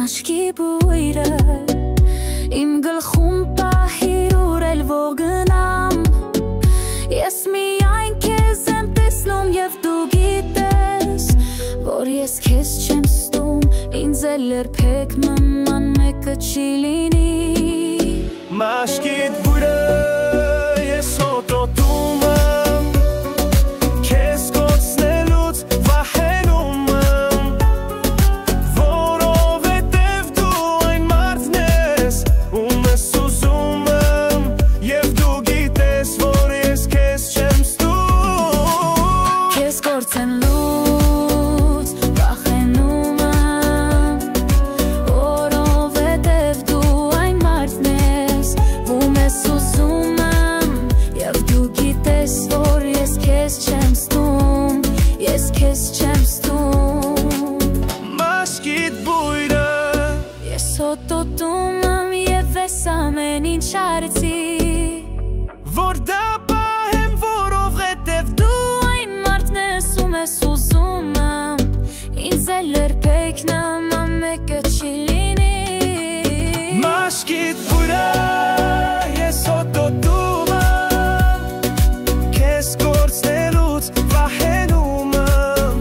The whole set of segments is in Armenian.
Aşkı buyură Im gălxum pahirur el vogânam Yes miայն քեզ եմ տեսնում և դու գիտես Որ ես քեզ չեմ ստում Ինձ էլ երբեք նման մեկը չի լինի Մաշկիդ բույրը ես հոտոտում եմ Քեզ կոցնելուց վախենում եմ Որովհետև դու այն մարդն ես Ում ես ուզում եմ Եվ դու գիտես, որ ես քեզ չեմ ստում Քեզ կործնելուց վախենում եմ Որովհետև դու այն մարդն ես Ում ես ուզում եմ Եվ դու գիտես, որ ես քեզ չեմ ստում Ես քեզ չեմ ստում Մաշկիդ բույրը Ես հոտոտում եմ և ես ամեն ինչ արեցի Որ դա պահեմ, որովհետև դու Այն մարդն ես ում ես ուզում եմ Ինձ էլ երբեք նման մեկը չի լինի Մաշկիդ բույրը ես հոտոտում եմ Քեզ կործնելուց վախենում եմ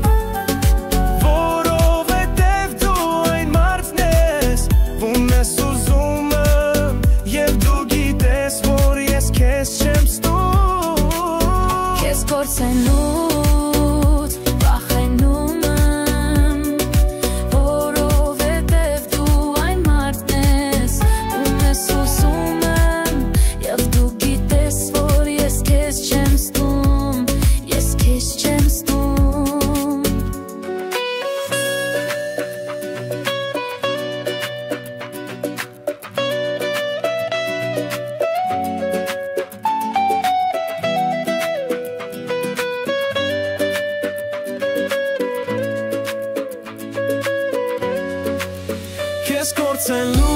Որովհետև դու այն մարդն ես Ում ես ուզում եմ Եվ դու գիտես, որ ես քեզ չեմ ստում Քեզ կործնելուց վախենում եմ Որովհետև դու այն մարդն ես Ում ես ուզում եմ Եվ դու գիտես, որ ես քեզ չեմ ստում Ես քեզ չեմ ստում Քեզ կործնելուց